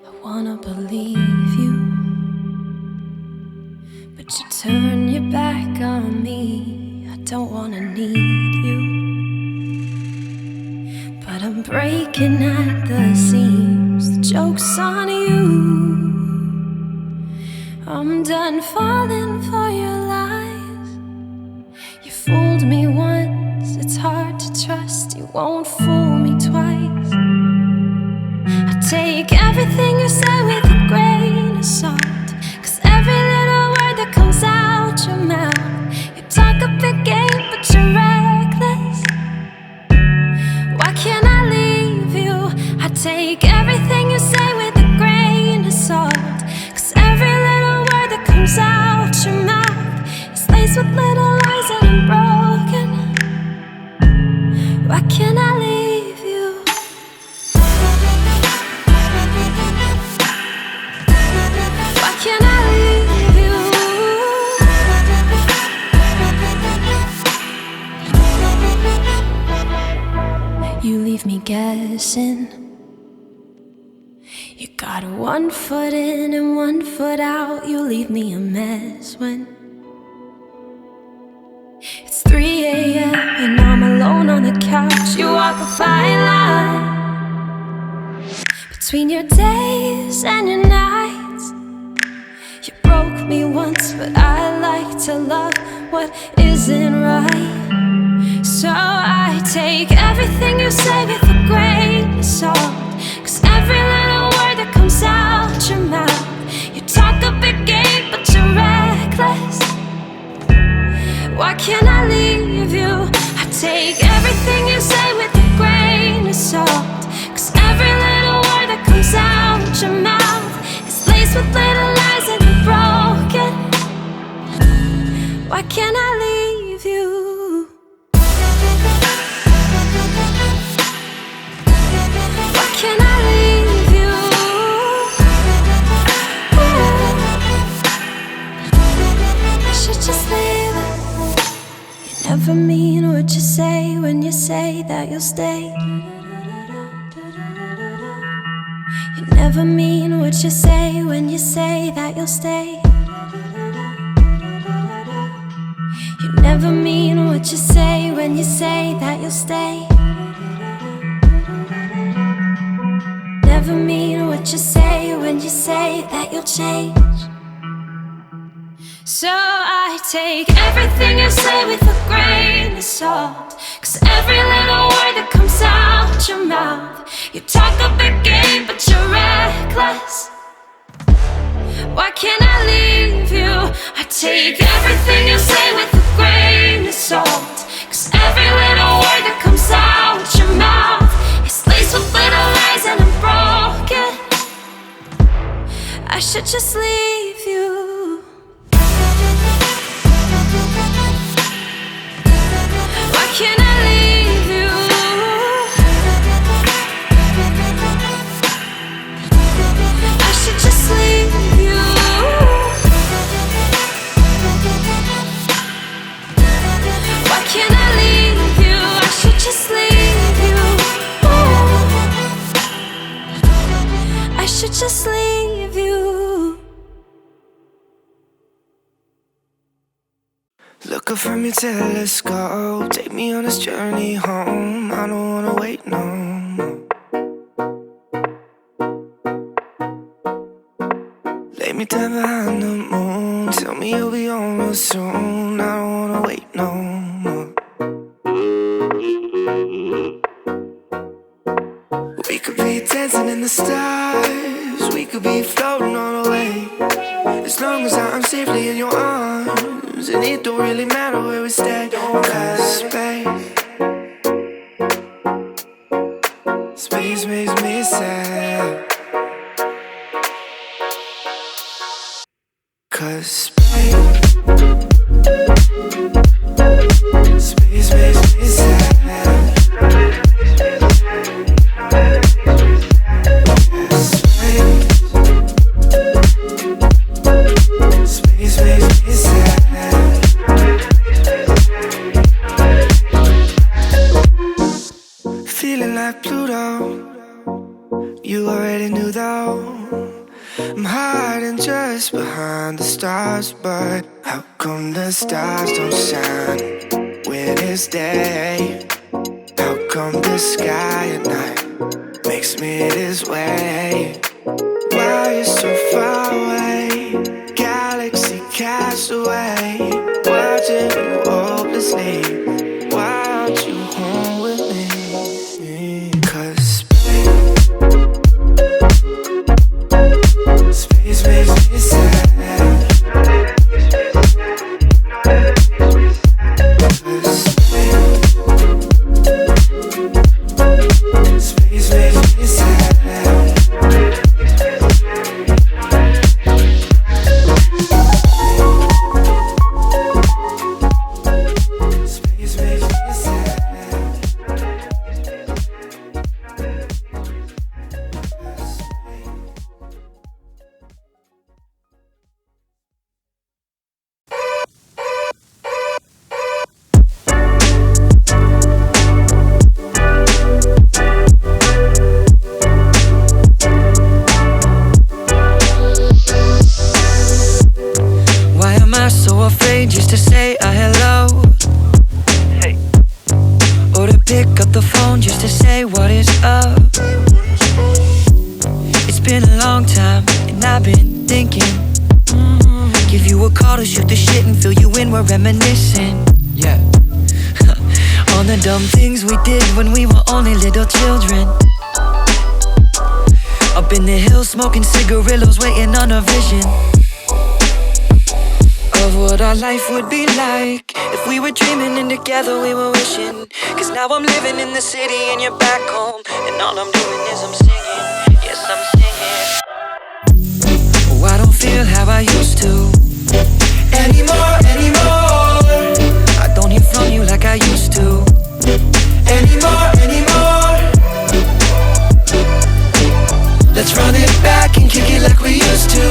I wanna believe you, but you turn your back on me. I don't wanna need you, but I'm breaking at the seams. The joke's on you. I'm done falling for your lies. You fooled me once, it's hard to trust. You won't fool me twice. I take everything you say with a grain of salt, 'cause every little word that comes out your mouth, you talk a big game but you're reckless. Why can't I leave you? I take everything you say with a grain of salt, 'cause every little word that comes out your mouth is laced with little lies and I'm broken. Why can't I leave you? Why can't I leave you? You leave me guessing. You got 1 foot in and 1 foot out. You leave me a mess when it's 3 a.m. and I'm alone on the couch. You walk a fine line between your days and your nights. You broke me once, but I like to love what isn't right. So I take everything you say with a grain of salt, 'cause every little word that comes out your mouth, you talk a big game but you're reckless. Why can't I leave you? I take everything you say with a grain of salt, 'cause every little word that comes out your mouth is laced with little lies and you're broken. Why can't I leave you? Why can't I leave you? I should just leave it. You never mean what you say when you say that you'll stay. You never mean what you say when you say that you'll stay. You never mean what you say when you say that you'll stay. Never mean what you say when you say that you'll change. So I take everything you say with a grain of salt, 'cause every little word that comes out your mouth, you talk a big game but you're reckless. Why can't I leave you? I take everything you say with a grain of salt, 'cause every little word that comes out your mouth is laced with little lies and I'm broken. I should just leave you. Why can't I leave you? I should just leave you. Why can't I leave you? I should just leave you. I should just leave you. Look up from your telescope, take me on this journey home. I don't wanna wait no more. Lay me down behind the moon, tell me you'll be on real soon. I don't wanna wait no more. We could be dancing in the stars, we could be floating on away, as long as I'm safely in your arms. And it don't really matter where we stay, 'cause space makes me sad. 'Cause space makes me sad. Space makes me sad. Feeling like Pluto, you already knew though. I'm hiding just behind the stars, but how come the stars don't shine when it's day? How come the sky at night makes me this way? Why you so far away? Galaxy cast away, watching you hopelessly. Why aren't you home with me? 'Cause space makes me sad. Space makes me sad. Just to say a hello, hey, or to pick up the phone just to say what is up. It's been a long time and I've been thinking, give you a call to shoot the shit and fill you in, we're reminiscing, yeah. On the dumb things we did when we were only little children. Up in the hills smoking cigarillos, waiting on a vision of what our life would be like if we were dreaming and together we were wishing. Cause now I'm living in the city and you're back home, and all I'm doing is I'm singing, yes I'm singing. Oh, I don't feel how I used to anymore. I don't hear from you like I used to anymore. Let's run it back and kick it like we used to.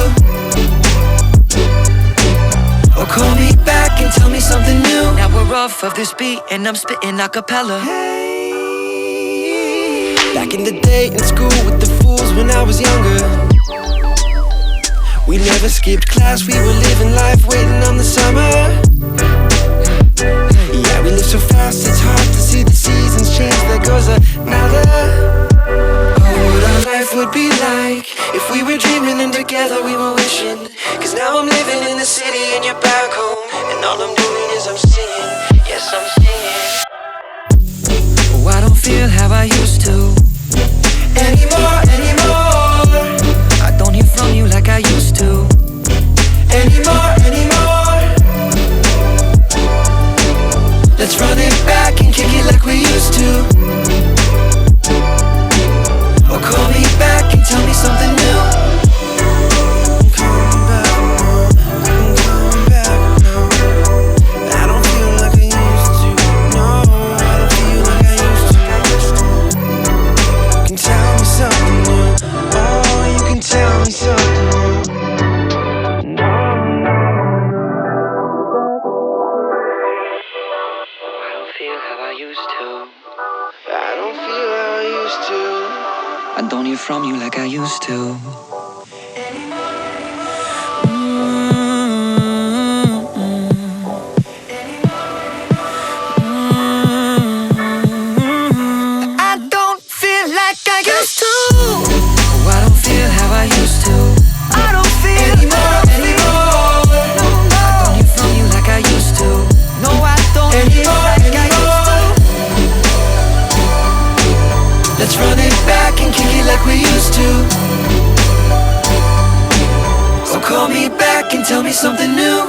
Or call me back and tell me something new. Now we're off of this beat and I'm spitting a cappella. Hey. Back in the day in school with the fools when I was younger, we never skipped class, we were living life waiting on the summer. Yeah, we live so fast it's hard to see the seasons change. There goes another. What our life would be like if we were dreaming and together we were wishing. Cause now I'm living in the city and you're back home, and all I'm doing is I'm singing, yes I'm singing. Oh, I don't feel how I used to anymore. I don't hear from you like I used to anymore. Let's run it back and kick it like we used to. Or call me back and tell me something new. Come back now. I don't feel like I used to. No, I don't feel like I used to. You can tell me something new. Oh, you can tell me something new. I don't feel how I used to. I don't feel how I used to. I don't hear from you like I used to. I don't feel like I used to. Oh, I don't feel how I used to. I don't feel anymore. No, I don't hear from you like I used to. No, I don't feel like I used to. Let's run it back and kick it like we used to. So call me back and tell me something new.